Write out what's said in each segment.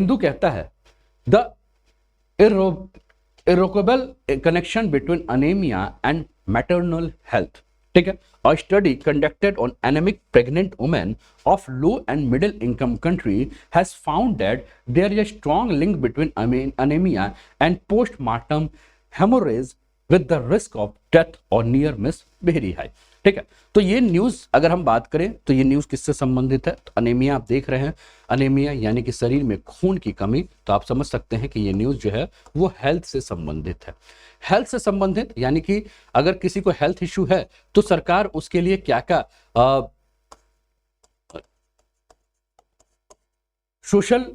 हिंदू कहता है the irrevocable connection between anemia and maternal health. ठीक है, a study conducted on anemic pregnant women of low and middle income country has found that there is a strong link between anemia and postmortem hemorrhage with the risk of death or near miss very high. ठीक है, तो ये news अगर हम बात करें तो ये न्यूज किससे संबंधित है? तो अनेमिया आप देख रहे हैं, अनेमिया यानी कि शरीर में खून की कमी। तो आप समझ सकते हैं कि ये न्यूज जो है वो हेल्थ से संबंधित है। हेल्थ से संबंधित यानी कि अगर किसी को हेल्थ इश्यू है तो सरकार उसके लिए क्या क्या सोशल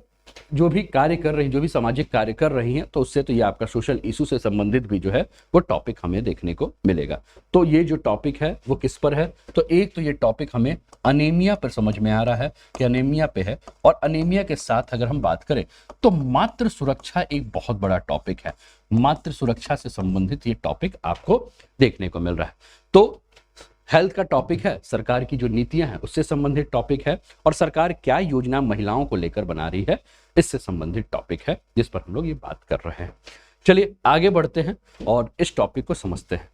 जो भी कार्य कर रही, जो भी सामाजिक कार्य कर रही हैं, तो उससे तो ये आपका सोशल इशू से संबंधित भी जो है वो टॉपिक हमें देखने को मिलेगा। तो ये जो टॉपिक है वो किस पर है? तो एक तो ये टॉपिक हमें अनेमिया पर समझ में आ रहा है कि अनेमिया पे है, और अनेमिया के साथ अगर हम बात करें तो मातृ सुरक्षा एक बहुत बड़ा टॉपिक है। मातृ सुरक्षा से संबंधित ये टॉपिक आपको देखने को मिल रहा है। तो हेल्थ का टॉपिक है, सरकार की जो नीतियां हैं उससे संबंधित टॉपिक है, और सरकार क्या योजना महिलाओं को लेकर बना रही है इससे संबंधित टॉपिक है, जिस पर हम लोग ये बात कर रहे हैं। चलिए आगे बढ़ते हैं और इस टॉपिक को समझते हैं।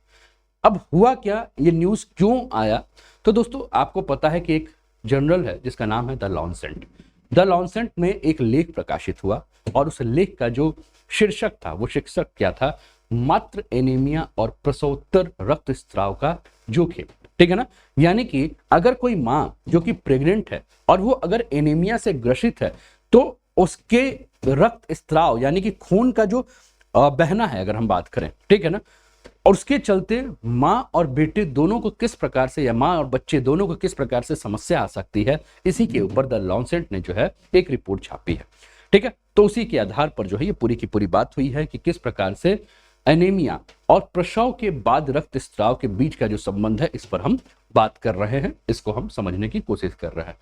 अब हुआ क्या, ये न्यूज क्यों आया? तो दोस्तों आपको पता है कि एक जर्नल है जिसका नाम है द लॉन्सेंट। द लॉन्सेंट में एक लेख प्रकाशित हुआ, और उस लेख का जो शीर्षक था वो शीर्षक क्या था? मातृ एनीमिया और प्रसवोत्तर रक्तस्राव का जोखिम। ठीक है ना, यानी कि अगर कोई मां जो कि प्रेग्नेंट है और वो अगर एनीमिया से ग्रसित है तो उसके रक्त स्त्राव यानी कि खून का जो बहना है अगर हम बात करें, ठीक है ना, और उसके चलते मां और बेटे दोनों को किस प्रकार से, या मां और बच्चे दोनों को किस प्रकार से समस्या आ सकती है, इसी के ऊपर द लॉन्सेंट ने जो है एक रिपोर्ट छापी है। ठीक है, तो उसी के आधार पर जो है ये पूरी की पूरी बात हुई है कि किस प्रकार से एनीमिया और प्रसव के बाद रक्तस्राव के बीच का जो संबंध है इस पर हम बात कर रहे हैं, इसको हम समझने की कोशिश कर रहे हैं।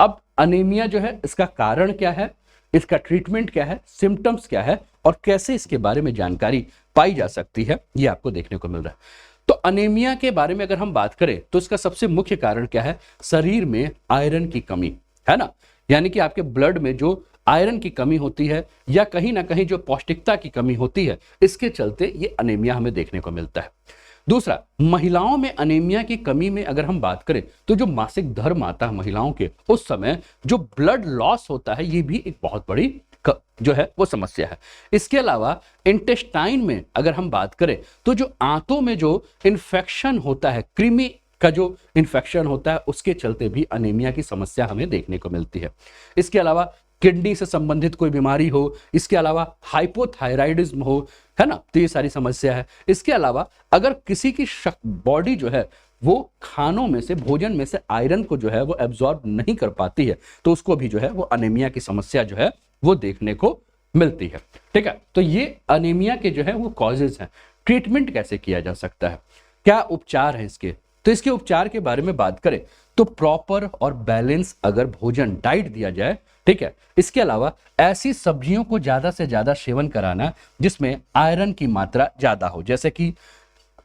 अब एनीमिया जो है इसका कारण क्या है, इसका ट्रीटमेंट क्या है, सिम्टम्स क्या है, और कैसे इसके बारे में जानकारी पाई जा सकती है, ये आपको देखने को मिल रहा है। तो एनीमिया के बारे में अगर हम बात करें तो इसका सबसे मुख्य कारण क्या है? शरीर में आयरन की कमी है ना, यानी कि आपके ब्लड में जो आयरन की कमी होती है या कहीं ना कहीं जो पौष्टिकता की कमी होती है, इसके चलते ये अनीमिया हमें देखने को मिलता है। दूसरा, महिलाओं में अनीमिया की कमी में अगर हम बात करें तो जो मासिक धर्म आता है महिलाओं के, उस समय जो ब्लड लॉस होता है ये भी एक बहुत बड़ी जो है वो समस्या है। इसके अलावा इंटेस्टाइन में अगर हम बात करें तो जो आंतों में जो इन्फेक्शन होता है, कृमि का जो इन्फेक्शन होता है, उसके चलते भी अनीमिया की समस्या हमें देखने को मिलती है। इसके अलावा किडनी से संबंधित कोई बीमारी हो, इसके अलावा हाइपोथायराइडिज्म हो, है ना, तो ये सारी समस्या है। इसके अलावा अगर किसी की बॉडी जो है वो खानों में से, भोजन में से आयरन को जो है वो एब्जॉर्ब नहीं कर पाती है, तो उसको भी जो है वो अनीमिया की समस्या जो है वो देखने को मिलती है। ठीक है, तो ये अनीमिया के जो है वो कॉजेज हैं। ट्रीटमेंट कैसे किया जा सकता है, क्या उपचार है इसके? तो इसके उपचार के बारे में बात करें तो प्रॉपर और बैलेंस अगर भोजन, डाइट दिया जाए, ठीक है। इसके अलावा ऐसी सब्जियों को ज्यादा से ज्यादा सेवन कराना जिसमें आयरन की मात्रा ज्यादा हो, जैसे कि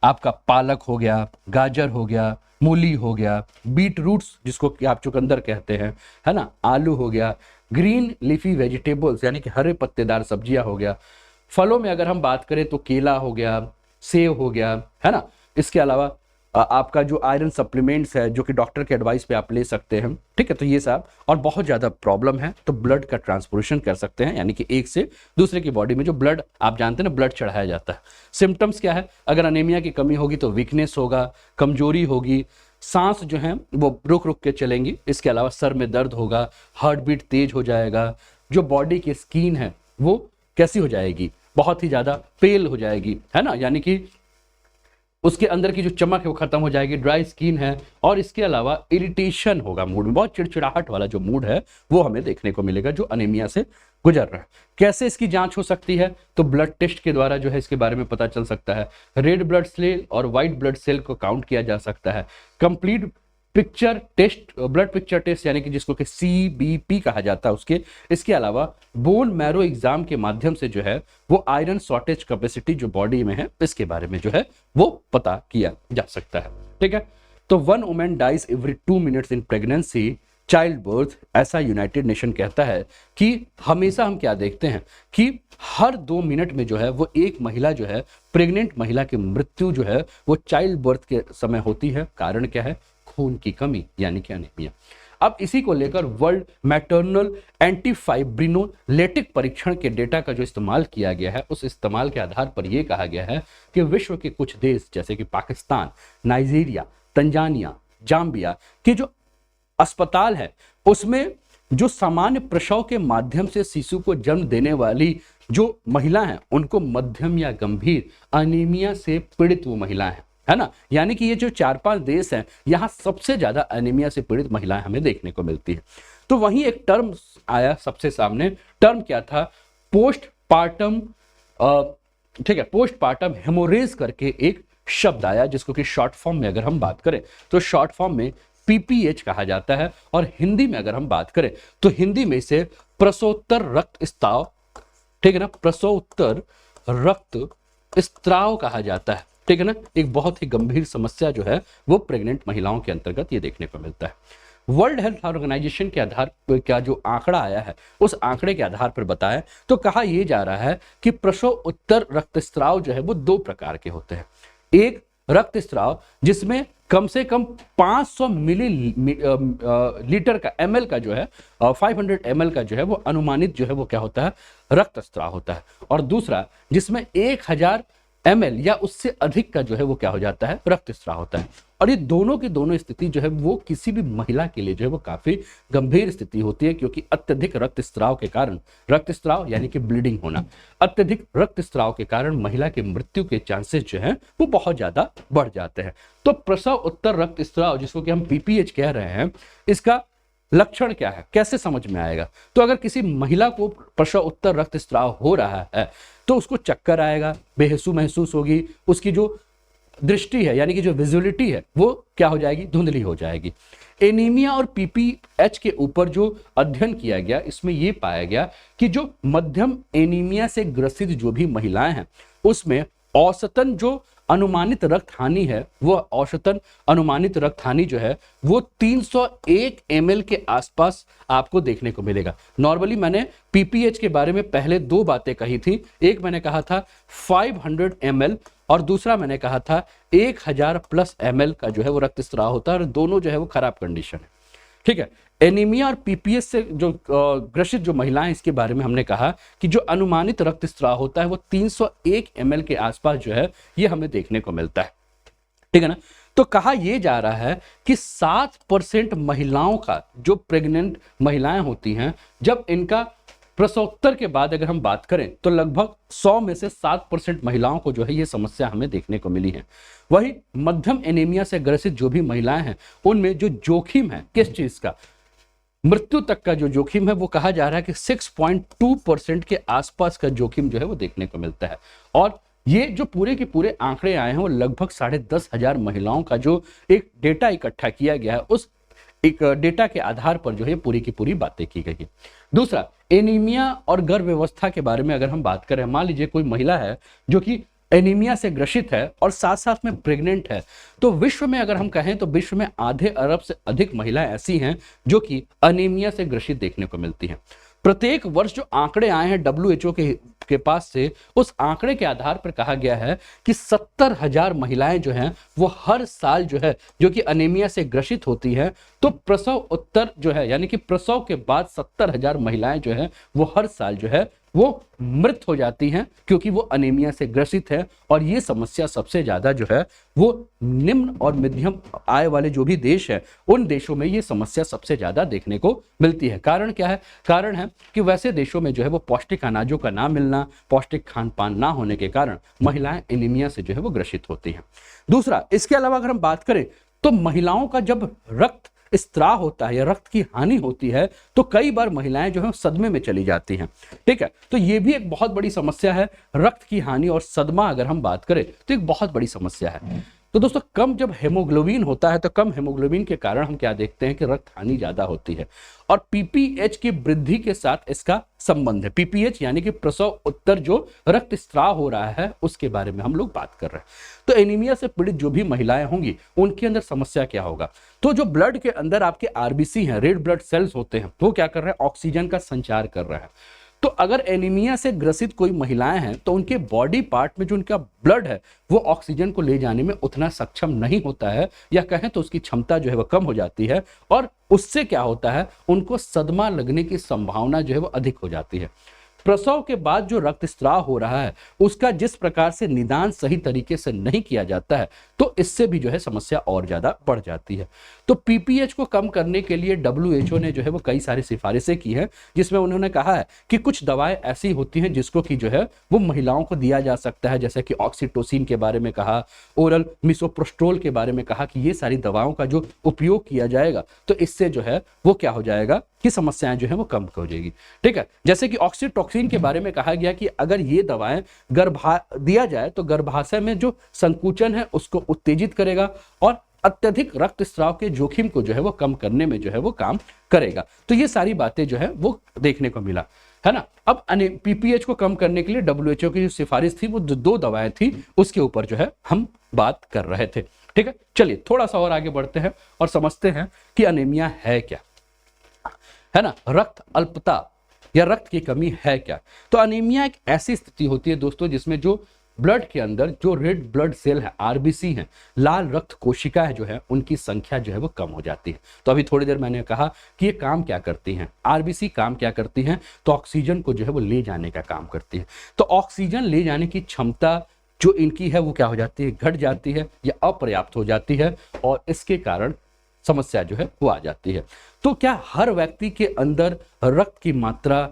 आपका पालक हो गया, गाजर हो गया, मूली हो गया, बीट रूट्स जिसको कि आप चुकंदर कहते हैं, है ना, आलू हो गया, ग्रीन लीफी वेजिटेबल्स यानी कि हरे पत्तेदार सब्जियां हो गया। फलों में अगर हम बात करें तो केला हो गया, सेब हो गया, है ना। इसके अलावा आपका जो आयरन सप्लीमेंट्स है जो कि डॉक्टर के एडवाइस पे आप ले सकते हैं, ठीक है। तो ये सब, और बहुत ज़्यादा प्रॉब्लम है तो ब्लड का ट्रांसपोर्टेशन कर सकते हैं, यानी कि एक से दूसरे की बॉडी में जो ब्लड, आप जानते हैं ना, ब्लड चढ़ाया जाता है। सिम्टम्स क्या है? अगर अनीमिया की कमी होगी तो वीकनेस होगा, कमजोरी होगी, सांस जो है वो रुक रुक के चलेंगी। इसके अलावा सर में दर्द होगा, हार्ट बीट तेज हो जाएगा, जो बॉडी की स्किन है वो कैसी हो जाएगी, बहुत ही ज़्यादा पेल हो जाएगी, है ना, यानी कि उसके अंदर की जो चमक है वो खत्म हो जाएगी, ड्राई स्किन है। और इसके अलावा इरिटेशन होगा, मूड में बहुत चिड़चिड़ाहट वाला जो मूड है वो हमें देखने को मिलेगा जो अनीमिया से गुजर रहा है। कैसे इसकी जांच हो सकती है? तो ब्लड टेस्ट के द्वारा जो है इसके बारे में पता चल सकता है। रेड ब्लड सेल और व्हाइट ब्लड सेल को काउंट किया जा सकता है। Complete picture test, blood picture test यानी कि जिसको कि CBP कहा जाता है उसके। इसके अलावा बोन मैरो एग्जाम के माध्यम से जो है वो आयरन शॉर्टेज कैपेसिटी जो बॉडी में है इसके बारे में जो है वो पता किया जा सकता है, ठीक है। तो 1 woman dies every 2 minutes in pregnancy child birth, ऐसा यूनाइटेड नेशन कहता है कि हमेशा हम क्या देखते हैं कि हर 2 मिनट में जो है वो एक महिला जो है, प्रेग्नेंट महिला की मृत्यु जो है वो चाइल्ड बर्थ के समय होती है। कारण क्या है? खून की कमी, यानी कि एनीमिया। अब इसी को लेकर वर्ल्ड मैटरनल एंटीफाइब्रिनोलेटिक परीक्षण के डेटा का जो इस्तेमाल किया गया है, उस इस्तेमाल के आधार पर यह कहा गया है कि विश्व के कुछ देश जैसे कि पाकिस्तान, नाइजीरिया, तंजानिया, जाम्बिया के जो अस्पताल है उसमें जो सामान्य प्रसव के माध्यम से शिशु को जन्म देने वाली जो महिला हैं उनको मध्यम या गंभीर अनीमिया से पीड़ित वो महिला हैं, है ना। यानी कि ये जो 4-5 देश हैं यहाँ सबसे ज्यादा एनीमिया से पीड़ित महिलाएं हमें देखने को मिलती है। तो वहीं एक टर्म आया सबसे सामने, टर्म क्या था? पोस्टपार्टम, ठीक है, पोस्टपार्टम हेमोरेज करके एक शब्द आया जिसको कि शॉर्ट फॉर्म में अगर हम बात करें तो शॉर्ट फॉर्म में पीपीएच कहा जाता है, और हिंदी में अगर हम बात करें तो हिंदी में इसे प्रसवोत्तर रक्तस्राव, ठीक है ना, प्रसवोत्तर रक्तस्राव कहा जाता है, ठीक है ना। एक बहुत ही गंभीर समस्या जो है वो प्रेग्नेंट महिलाओं के अंतर्गत ये देखने को मिलता है। वर्ल्ड हेल्थ ऑर्गेनाइजेशन के आधार पर क्या जो आंकड़ा आया है उस आंकड़े के आधार पर बताया तो कहा यह जा रहा है कि प्रसव उत्तर रक्तस्राव जो है वो 2 प्रकार के होते हैं। एक रक्तस्राव जिसमें कम से कम 500 मिलीलीटर का ml का जो है 500 ml का जो है वो अनुमानित जो है वो क्या होता है? रक्तस्राव होता है। और दूसरा जिसमें 1000 ml या उससे अधिक का जो है वो क्या हो जाता है? रक्तस्राव होता है। और ये दोनों की दोनों स्थिति जो है वो किसी भी महिला के लिए जो है वो काफी गंभीर स्थिति होती है, क्योंकि अत्यधिक रक्तस्राव के कारण, रक्तस्राव यानी कि ब्लीडिंग होना, अत्यधिक रक्तस्राव के कारण महिला की मृत्यु के चांसेस जो हैं वो बहुत ज्यादा बढ़ जाते हैं। तो प्रसव उत्तर रक्तस्राव जिसको कि हम पीपीएच कह रहे हैं, इसका लक्षण क्या है, कैसे समझ में आएगा? तो अगर किसी महिला को प्रसव उत्तर रक्तस्राव हो रहा है तो उसको चक्कर आएगा, बेहसू महसूस होगी, उसकी जो दृष्टि है यानी कि जो विजुअलिटी है वो क्या हो जाएगी? धुंधली हो जाएगी। एनीमिया और पीपीएच के ऊपर जो अध्ययन किया गया इसमें यह पाया गया कि जो मध्यम एनीमिया से ग्रसित जो भी महिलाएं हैं उसमें औसतन जो अनुमानित रक्त हानि है वो औसतन अनुमानित रक्त हानि जो है वो 301 ml के आसपास आपको देखने को मिलेगा। नॉर्मली मैंने पीपीएच के बारे में पहले 2 बातें कही थी, एक मैंने कहा था 500 ml और दूसरा मैंने कहा था 1000+ ml का जो है वो रक्तस्राव होता है, और दोनों जो है वो खराब कंडीशन है, ठीक है। एनीमिया और पीपीएच से जो ग्रसित जो महिलाएं, इसके बारे में हमने कहा कि जो अनुमानित रक्तस्राव होता है वो 301 ml के आसपास जो है ये हमें देखने को मिलता है, ठीक है ना। तो कहा यह जा रहा है कि 7% महिलाओं का, जो प्रेग्नेंट महिलाएं होती हैं, जब इनका प्रसवोत्तर के बाद अगर हम बात करें तो लगभग 100 में से 7% महिलाओं को जो है ये समस्या हमें देखने को मिली है। वही मध्यम एनीमिया से ग्रसित जो भी महिलाएं हैं उनमें जो जोखिम है किस चीज का, मृत्यु तक का जो जोखिम है वो कहा जा रहा है कि 6.2% के आसपास का जोखिम जो है वो देखने को मिलता है। और ये जो पूरे के पूरे आंकड़े आए हैं वो लगभग 10,500 महिलाओं का जो एक डेटा इकट्ठा किया गया है, उस एक डेटा के आधार पर जो है पूरी की पूरी बातें की गई है। दूसरा, एनीमिया और गर्भ व्यवस्था के बारे में अगर हम बात करें, मान लीजिए कोई महिला है जो कि एनीमिया से ग्रसित है और साथ साथ में प्रेग्नेंट है, तो विश्व में अगर हम कहें तो विश्व में आधे अरब से अधिक महिलाएं ऐसी हैं जो कि एनीमिया से ग्रसित देखने को मिलती हैं। प्रत्येक वर्ष जो आंकड़े आए हैं WHO के पास से, उस आंकड़े के आधार पर कहा गया है कि 70,000 महिलाएं जो हैं वो हर साल जो है जो कि एनीमिया से ग्रसित होती हैं। तो प्रसव उत्तर जो है यानी कि प्रसव के बाद 70,000 महिलाएं जो है वो हर साल जो है वो मृत हो जाती हैं क्योंकि वो एनीमिया से ग्रसित है। और ये समस्या सबसे ज्यादा जो है वो निम्न और मध्यम आय वाले जो भी देश है उन देशों में ये समस्या सबसे ज्यादा देखने को मिलती है। कारण क्या है? कारण है कि वैसे देशों में जो है वो पौष्टिक अनाजों का ना मिलना, पौष्टिक खान पान ना होने के कारण महिलाएं एनीमिया से जो है वो ग्रसित होती हैं। दूसरा, इसके अलावा अगर हम बात करें तो महिलाओं का जब रक्त स्त्राव होता है या रक्त की हानि होती है तो कई बार महिलाएं जो है सदमे में चली जाती हैं, ठीक है। तो ये भी एक बहुत बड़ी समस्या है। रक्त की हानि और सदमा अगर हम बात करें तो एक बहुत बड़ी समस्या है। तो दोस्तों कम जब हेमोग्लोबिन होता है तो कम हेमोग्लोबिन के कारण हम क्या देखते हैं कि रक्त हानि ज्यादा होती है, और पीपीएच की वृद्धि के साथ इसका संबंध है। पीपीएच यानी कि प्रसव उत्तर जो रक्तस्राव हो रहा है उसके बारे में हम लोग बात कर रहे हैं। तो एनीमिया से पीड़ित जो भी महिलाएं होंगी उनके अंदर समस्या क्या होगा, तो जो ब्लड के अंदर आपके आरबीसी हैं, रेड ब्लड सेल्स होते हैं, वो क्या कर रहे हैं, ऑक्सीजन का संचार कर रहे हैं। तो अगर एनीमिया से ग्रसित कोई महिलाएं हैं तो उनके बॉडी पार्ट में जो उनका ब्लड है वो ऑक्सीजन को ले जाने में उतना सक्षम नहीं होता है, या कहें तो उसकी क्षमता जो है वो कम हो जाती है, और उससे क्या होता है, उनको सदमा लगने की संभावना जो है वो अधिक हो जाती है। प्रसव के बाद जो रक्तस्राव हो रहा है उसका जिस प्रकार से निदान सही तरीके से नहीं किया जाता है तो इससे भी जो है समस्या और ज्यादा बढ़ जाती है। तो पीपीएच को कम करने के लिए डब्ल्यूएचओ ने जो है वो कई सारी सिफारिशें की हैं, जिसमें उन्होंने कहा है कि कुछ दवाएं ऐसी होती हैं जिसको कि जो है वो महिलाओं को दिया जा सकता है, जैसे कि ऑक्सीटोसिन के बारे में कहा, ओरल मिसोप्रोस्ट्रोल के बारे में कहा कि ये सारी दवाओं का जो उपयोग किया जाएगा तो इससे जो है वो क्या हो जाएगा कि समस्याएं जो है वो कम हो जाएगी। ठीक है, जैसे कि ऑक्सीटोसिन के बारे में कहा गया कि अगर ये दवाएं दिया जाए तो गर्भाशय में जो संकुचन है उसको उत्तेजित करेगा और अत्यधिक रक्तस्राव के जोखिम को जो है वो कम करने में जो है वो काम करेगा। तो ये सारी बातें जो है वो देखने को मिला है ना। अब पीपीएच को कम करने के लिए डब्ल्यूएचओ की जो सिफारिश थी वो दो दवाएं थी, उसके ऊपर जो है हम बात कर रहे थे। ठीक है, चलिए थोड़ा सा और आगे बढ़ते हैं और समझते हैं कि अनीमिया है क्या, है ना, रक्त अल्पता या रक्त की कमी है क्या। तो अनीमिया एक ऐसी स्थिति होती है दोस्तों जिसमें जो ब्लड के अंदर जो रेड ब्लड सेल है, आरबीसी हैं, लाल रक्त कोशिकाएं जो है उनकी संख्या जो है वो कम हो जाती है। तो अभी थोड़ी देर मैंने कहा कि ये काम क्या करती हैं, आरबीसी काम क्या करती हैं, तो ऑक्सीजन को जो है वो ले जाने का काम करती है। तो ऑक्सीजन ले जाने की क्षमता जो इनकी है वो क्या हो जाती है, घट जाती है या अपर्याप्त हो जाती है, और इसके कारण समस्या जो है वो आ जाती है। तो क्या हर व्यक्ति के अंदर रक्त की मात्रा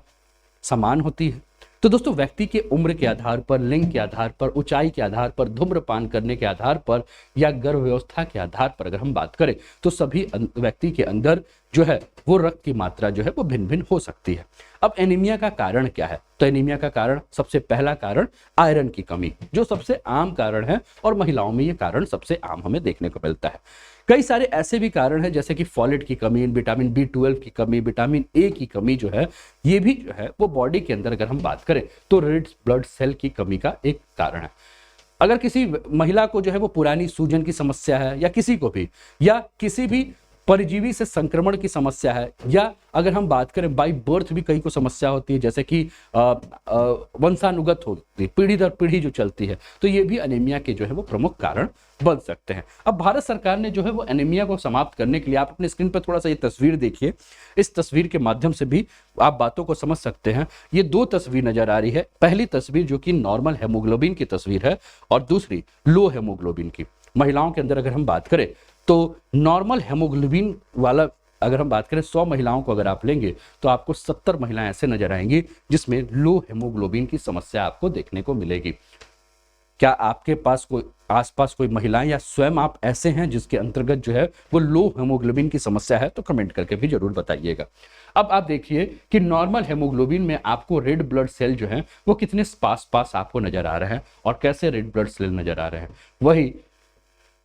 समान होती है? तो दोस्तों व्यक्ति के उम्र के आधार पर, लिंग के आधार पर, ऊंचाई के आधार पर, धूम्रपान करने के आधार पर या गर्भ व्यवस्था के आधार पर अगर हम बात करें तो सभी व्यक्ति के अंदर जो है वो रक्त की मात्रा जो है वो भिन्न भिन्न हो सकती है। अब एनीमिया का कारण क्या है, तो एनीमिया का कारण, सबसे पहला कारण आयरन की कमी, जो सबसे आम कारण है और महिलाओं में ये कारण सबसे आम हमें देखने को मिलता है। कई सारे ऐसे भी कारण हैं जैसे कि फॉलेट की कमी, विटामिन B12 की कमी, विटामिन ए की कमी जो है ये भी जो है वो बॉडी के अंदर अगर हम बात करें तो रेड ब्लड सेल की कमी का एक कारण है। अगर किसी महिला को जो है वो पुरानी सूजन की समस्या है, या किसी को भी, या किसी भी परजीवी से संक्रमण की समस्या है, या अगर हम बात करें बाई बर्थ भी कई को समस्या होती है, जैसे कि वंशानुगत होती है, पीढ़ी दर पीढ़ी जो चलती है, तो ये भी एनीमिया के जो है वो प्रमुख कारण बन सकते हैं। अब भारत सरकार ने जो है वो एनीमिया को समाप्त करने के लिए, आप अपने स्क्रीन पर थोड़ा सा ये तस्वीर देखिए, इस तस्वीर के माध्यम से भी आप बातों को समझ सकते हैं। ये दो तस्वीर नजर आ रही है, पहली तस्वीर जो कि नॉर्मल हेमोग्लोबिन की तस्वीर है और दूसरी लो हेमोग्लोबिन की। महिलाओं के अंदर अगर हम बात करें तो नॉर्मल हेमोग्लोबिन वाला अगर हम बात करें 100 महिलाओं को अगर आप लेंगे तो आपको 70 महिलाएं ऐसे नजर आएंगी जिसमें लो हेमोग्लोबिन की समस्या आपको देखने को मिलेगी। क्या आपके पास कोई आसपास कोई महिलाएं या स्वयं आप ऐसे हैं जिसके अंतर्गत जो है वो लो हेमोग्लोबिन की समस्या है, तो कमेंट करके भी जरूर बताइएगा। अब आप देखिए कि नॉर्मल हेमोग्लोबिन में आपको रेड ब्लड सेल जो है वो कितने पास पास आपको नजर आ रहे हैं और कैसे रेड ब्लड सेल नजर आ रहे हैं। वही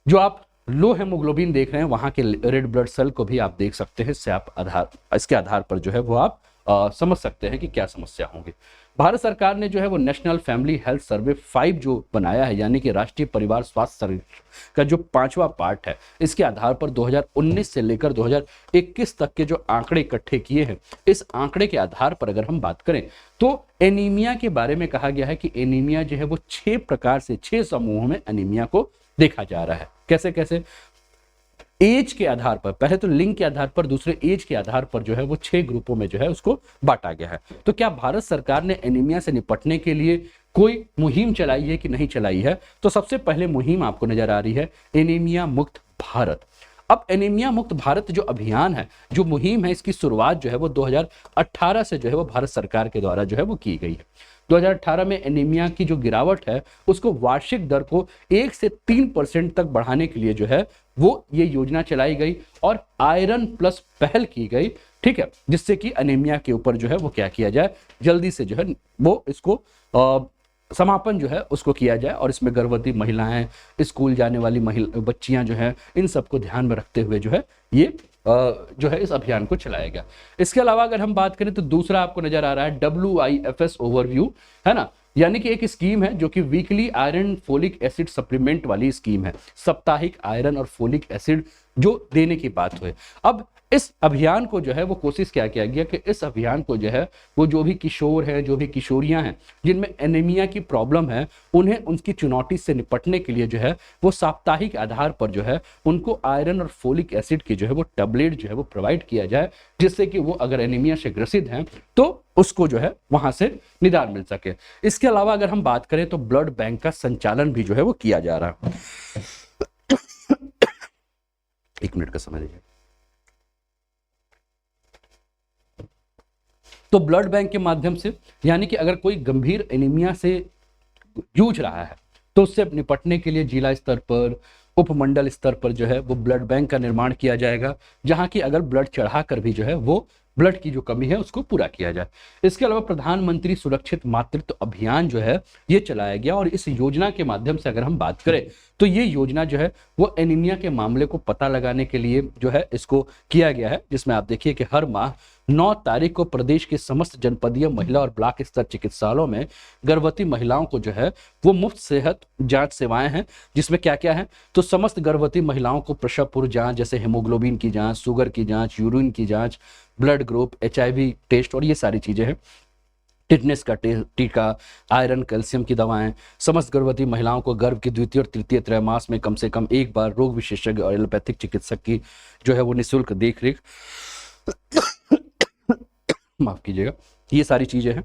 जो आप लो हेमोग्लोबिन देख रहे हैं वहां के रेड ब्लड सेल को भी आप देख सकते हैं। इसके आधार पर जो है वो आप समझ सकते हैं कि क्या समस्या होंगी। भारत सरकार ने जो है वो नेशनल फैमिली हेल्थ सर्वे 5 जो बनाया है, यानी कि राष्ट्रीय परिवार स्वास्थ्य सर्वेक्षण का जो 5वां पार्ट है, इसके आधार पर 2019 से लेकर 2021 तक के जो आंकड़े इकट्ठे किए हैं, इस आंकड़े के आधार पर अगर हम बात करें तो एनीमिया के बारे में कहा गया है कि एनीमिया जो है वो 6 प्रकार से, 6 समूहों में एनीमिया को देखा जा रहा है। कैसे कैसे? एज के आधार पर, पहले तो लिंग के आधार पर, दूसरे एज के आधार पर जो है वो 6 ग्रुपों में जो है उसको बांटा गया है। तो क्या भारत सरकार ने एनीमिया से निपटने के लिए कोई मुहिम चलाई है कि नहीं चलाई है? तो सबसे पहले मुहिम आपको नजर आ रही है एनीमिया मुक्त भारत। अब एनीमिया मुक्त भारत जो अभियान है, जो मुहिम है, इसकी शुरुआत जो है वो 2018 से जो है वो भारत सरकार के द्वारा जो है वो की गई है। 2018 में एनीमिया की जो गिरावट है उसको वार्षिक दर को 1 से 3% तक बढ़ाने के लिए जो है वो ये योजना चलाई गई और आयरन प्लस पहल की गई, ठीक है, जिससे कि एनीमिया के ऊपर जो है वो क्या किया जाए, जल्दी से जो है वो इसको समापन जो है उसको किया जाए और इसमें गर्भवती महिलाएं, स्कूल जाने वाली बच्चियां जो है, इन सबको ध्यान में रखते हुए जो है ये जो है इस अभियान को चलाया गया। इसके अलावा अगर हम बात करें तो दूसरा आपको नजर आ रहा है WIFS ओवरव्यू, है ना, यानी कि एक स्कीम है जो कि weekly iron folic acid supplement वाली स्कीम है, साप्ताहिक आयरन और फोलिक एसिड जो देने की बात हुई। अब इस अभियान को जो है वो कोशिश क्या किया गया कि इस अभियान को जो है वो जो भी किशोर हैं, जो भी किशोरियां हैं जिनमें एनीमिया की प्रॉब्लम है, उन्हें उनकी चुनौती से निपटने के लिए जो है वो साप्ताहिक आधार पर जो है उनको आयरन और फोलिक एसिड की जो है वो टैबलेट जो है वो प्रोवाइड किया जाए, जिससे कि वो अगर एनीमिया से ग्रसित हैं तो उसको जो है वहां से निदान मिल सके। इसके अलावा अगर हम बात करें तो ब्लड बैंक का संचालन भी जो है वो किया जा रहा है। 1 मिनट का समय दीजिए। तो ब्लड बैंक के माध्यम से, यानी कि अगर कोई गंभीर एनीमिया से जूझ रहा है तो उससे निपटने के लिए जिला स्तर पर, उपमंडल स्तर पर जो है वो ब्लड बैंक का निर्माण किया जाएगा, जहां की अगर ब्लड चढ़ाकर भी जो है वो ब्लड की जो कमी है उसको पूरा किया जाए। इसके अलावा प्रधानमंत्री सुरक्षित मातृत्व अभियान जो है ये चलाया गया और इस योजना के माध्यम से अगर हम बात करें तो ये योजना जो है वो एनीमिया के मामले को पता लगाने के लिए जो है इसको किया गया है, जिसमें आप देखिए कि हर माह 9 तारीख को प्रदेश के समस्त जनपदीय महिला और ब्लॉक स्तर चिकित्सालयों में गर्भवती महिलाओं को जो है वो मुफ्त सेहत जांच सेवाएं हैं, जिसमें क्या क्या है तो समस्त गर्भवती महिलाओं को प्रसव पूर्व जांच जैसे हेमोग्लोबिन की जांच, शुगर की जांच, यूरिन की जांच, ब्लड ग्रुप, HIV टेस्ट और ये सारी चीजें हैं, टिटनेस का टीका, आयरन कैल्शियम की दवाएं, समस्त गर्भवती महिलाओं को गर्भ के द्वितीय और तृतीय त्रैमास में कम से कम एक बार रोग विशेषज्ञ और एलोपैथिक चिकित्सक की जो है वो निःशुल्क देखरेख माफ कीजिएगा, ये सारी चीजें हैं।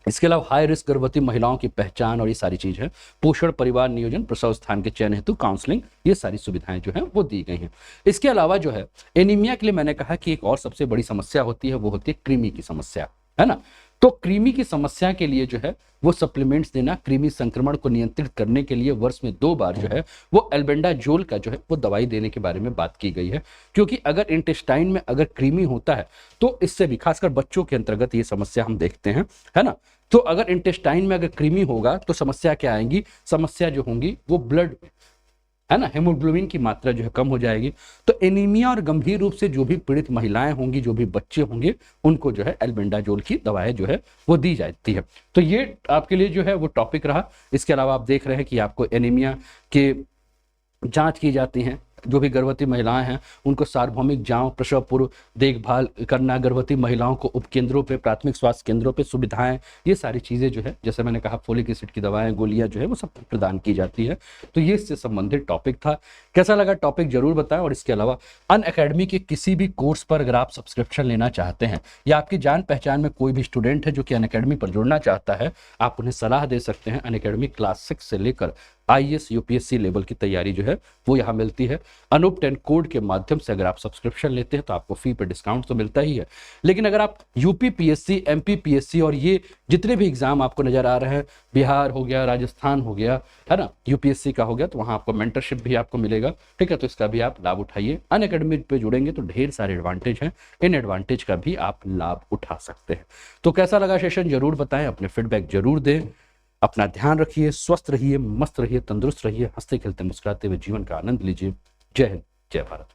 इसके अलावा हाई रिस्क गर्भवती महिलाओं की पहचान और ये सारी चीज है, पोषण, परिवार नियोजन, प्रसव स्थान के चयन हेतु काउंसलिंग, ये सारी सुविधाएं जो है वो दी गई हैं। इसके अलावा जो है एनीमिया के लिए मैंने कहा कि एक और सबसे बड़ी समस्या होती है, वो होती है कृमि की समस्या, है ना। तो कृमि की समस्या के लिए जो है वो सप्लीमेंट्स देना, कृमि संक्रमण को नियंत्रित करने के लिए वर्ष में 2 बार जो है वो एल्बेंडाजोल का जो है वो दवाई देने के बारे में बात की गई है, क्योंकि अगर इंटेस्टाइन में अगर कृमि होता है तो इससे भी खासकर बच्चों के अंतर्गत ये समस्या हम देखते हैं, है ना। तो अगर इंटेस्टाइन में अगर कृमि होगा तो समस्या क्या आएंगी, समस्या जो होंगी वो ब्लड, है ना, हेमोग्लोबिन की मात्रा जो है कम हो जाएगी। तो एनीमिया और गंभीर रूप से जो भी पीड़ित महिलाएं होंगी, जो भी बच्चे होंगे, उनको जो है एल्बेंडाजोल की दवाएं जो है वो दी जाती है। तो ये आपके लिए जो है वो टॉपिक रहा। इसके अलावा आप देख रहे हैं कि आपको एनीमिया के जांच की जाती हैं, जो भी गर्भवती महिलाएं हैं उनको सार्वभौमिक जांच, प्रसव पूर्व देखभाल करना, गर्भवती महिलाओं को उपकेंद्रों पे, प्राथमिक स्वास्थ्य केंद्रों पे सुविधाएं, ये सारी चीजें जो है, जैसे मैंने कहा फोलिक एसिड की दवाएं, गोलियां जो है वो सब प्रदान की जाती है। तो ये इससे संबंधित टॉपिक था। कैसा लगा टॉपिक जरूर बताएं। और इसके अलावा अनअकैडमी के किसी भी कोर्स पर अगर आप सब्सक्रिप्शन लेना चाहते हैं या आपकी जान पहचान में कोई भी स्टूडेंट है जो कि अनअकैडमी पर जुड़ना चाहता है, आप उन्हें सलाह दे सकते हैं। अनअकैडमी क्लास 6 से लेकर IAS UPSC लेवल की तैयारी जो है वो यहाँ मिलती है। अनूप 10 कोड के माध्यम से अगर आप सब्सक्रिप्शन लेते हैं तो आपको फी पे डिस्काउंट तो मिलता ही है, लेकिन अगर आप UPPSC, MPPSC और ये जितने भी एग्जाम आपको नजर आ रहे हैं, बिहार हो गया, राजस्थान हो गया, है ना, UPSC का हो गया, तो वहाँ आपको मेंटरशिप भी आपको मिलेगा, ठीक है। तो इसका भी आप लाभ उठाइए। अनअकैडमी पे जुड़ेंगे तो ढेर सारे एडवांटेज हैं, इन एडवांटेज का भी आप लाभ उठा सकते हैं। तो कैसा लगा सेशन जरूर बताएं, अपने फीडबैक जरूर दें। अपना ध्यान रखिए, स्वस्थ रहिए, मस्त रहिए, तंदुरुस्त रहिए, हंसते खेलते मुस्कुराते हुए जीवन का आनंद लीजिए। जय हिंद, जय भारत।